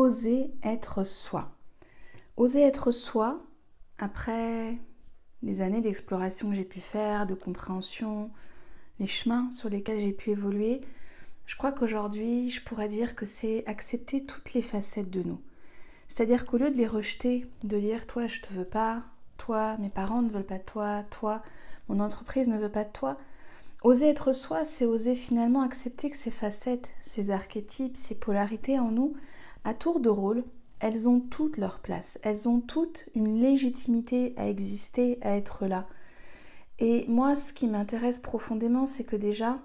oser être soi. Oser être soi, après les années d'exploration que j'ai pu faire, de compréhension, les chemins sur lesquels j'ai pu évoluer, je crois qu'aujourd'hui, je pourrais dire que c'est accepter toutes les facettes de nous. C'est-à-dire qu'au lieu de les rejeter, de dire « toi, je te veux pas »,« toi, mes parents ne veulent pas de toi »,« toi, mon entreprise ne veut pas de toi », oser être soi, c'est oser finalement accepter que ces facettes, ces archétypes, ces polarités en nous, à tour de rôle, elles ont toutes leur place. Elles ont toutes une légitimité à exister, à être là. Et moi, ce qui m'intéresse profondément, c'est que déjà,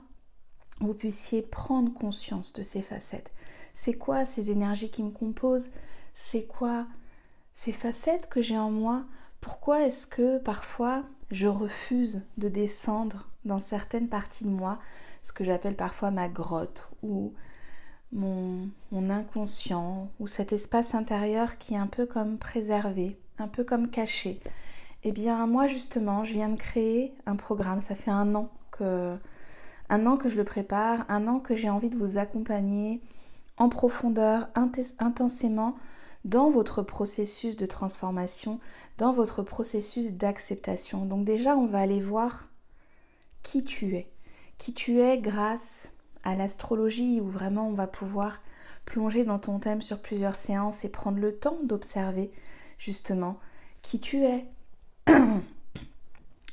vous puissiez prendre conscience de ces facettes. C'est quoi ces énergies qui me composent? C'est quoi ces facettes que j'ai en moi? Pourquoi est-ce que parfois je refuse de descendre dans certaines parties de moi, ce que j'appelle parfois ma grotte ou mon inconscient ou cet espace intérieur qui est un peu comme préservé, un peu comme caché? Eh bien moi justement, je viens de créer un programme, ça fait un an que je le prépare, un an que j'ai envie de vous accompagner en profondeur, intensément, dans votre processus de transformation, dans votre processus d'acceptation. Donc déjà, on va aller voir qui tu es. Qui tu es grâce à l'astrologie où vraiment on va pouvoir plonger dans ton thème sur plusieurs séances et prendre le temps d'observer justement qui tu es,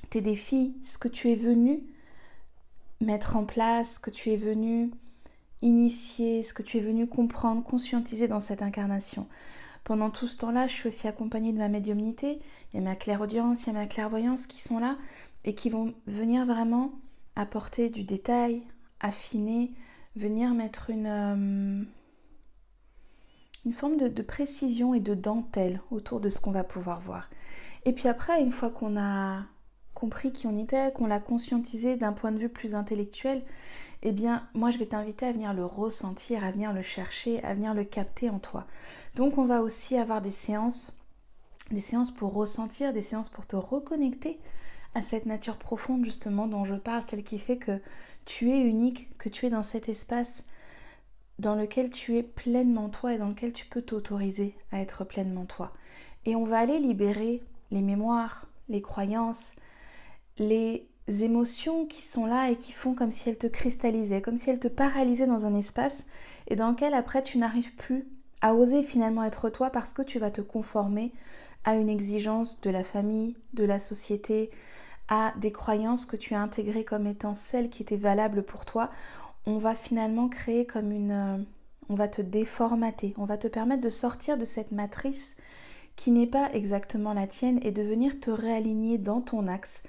tes défis, ce que tu es venu mettre en place, ce que tu es venu initier, ce que tu es venu comprendre, conscientiser dans cette incarnation. Pendant tout ce temps-là, je suis aussi accompagnée de ma médiumnité, il y a ma clairaudience, il y a ma clairvoyance qui sont là et qui vont venir vraiment apporter du détail, affiner, venir mettre une forme de précision et de dentelle autour de ce qu'on va pouvoir voir. Et puis après, une fois qu'on a compris qui on était, qu'on l'a conscientisé d'un point de vue plus intellectuel, eh bien, moi, je vais t'inviter à venir le ressentir, à venir le chercher, à venir le capter en toi. Donc, on va aussi avoir des séances pour ressentir, des séances pour te reconnecter à cette nature profonde, justement, dont je parle, celle qui fait que tu es unique, que tu es dans cet espace dans lequel tu es pleinement toi et dans lequel tu peux t'autoriser à être pleinement toi. Et on va aller libérer les mémoires, les croyances, les émotions qui sont là et qui font comme si elles te cristallisaient, comme si elles te paralysaient dans un espace et dans lequel après tu n'arrives plus à oser finalement être toi parce que tu vas te conformer à une exigence de la famille, de la société, à des croyances que tu as intégrées comme étant celles qui étaient valables pour toi. On va finalement créer comme on va te déformater, on va te permettre de sortir de cette matrice qui n'est pas exactement la tienne et de venir te réaligner dans ton axe,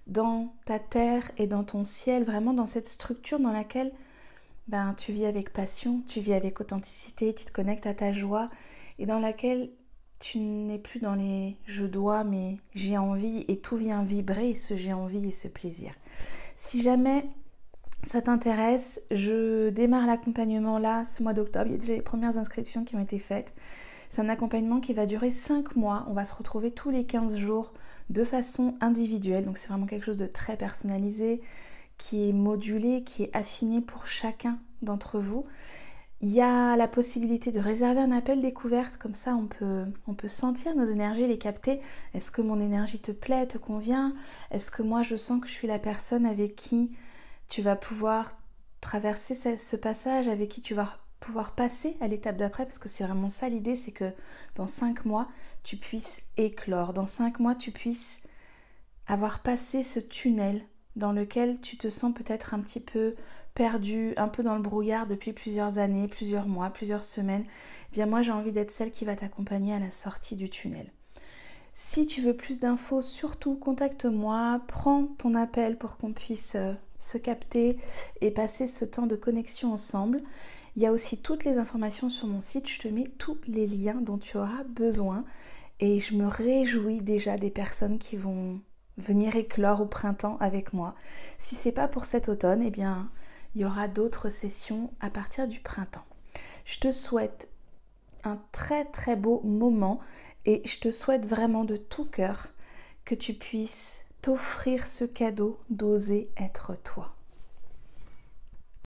dans ta terre et dans ton ciel, vraiment dans cette structure dans laquelle tu vis avec passion, tu vis avec authenticité, tu te connectes à ta joie et dans laquelle tu n'es plus dans les « je dois » mais « j'ai envie » et tout vient vibrer ce « j'ai envie » et ce plaisir. Si jamais ça t'intéresse, je démarre l'accompagnement là, ce mois d'octobre, il y a déjà les premières inscriptions qui ont été faites. C'est un accompagnement qui va durer 5 mois, on va se retrouver tous les 15 jours de façon individuelle, donc c'est vraiment quelque chose de très personnalisé, qui est modulé, qui est affiné pour chacun d'entre vous. Il y a la possibilité de réserver un appel découverte, comme ça on peut sentir nos énergies, les capter. Est-ce que mon énergie te plaît, te convient? Est-ce que moi je sens que je suis la personne avec qui tu vas pouvoir traverser ce passage, avec qui tu vas pouvoir passer à l'étape d'après, parce que c'est vraiment ça l'idée, c'est que dans 5 mois, tu puisses éclore, dans 5 mois, tu puisses avoir passé ce tunnel dans lequel tu te sens peut-être un petit peu perdu, un peu dans le brouillard depuis plusieurs années, plusieurs mois, plusieurs semaines. Eh bien moi, j'ai envie d'être celle qui va t'accompagner à la sortie du tunnel. Si tu veux plus d'infos, surtout contacte-moi, prends ton appel pour qu'on puisse se capter et passer ce temps de connexion ensemble. Il y a aussi toutes les informations sur mon site, je te mets tous les liens dont tu auras besoin et je me réjouis déjà des personnes qui vont venir éclore au printemps avec moi. Si c'est pas pour cet automne, eh bien il y aura d'autres sessions à partir du printemps. Je te souhaite un très très beau moment et je te souhaite vraiment de tout cœur que tu puisses t'offrir ce cadeau d'oser être toi.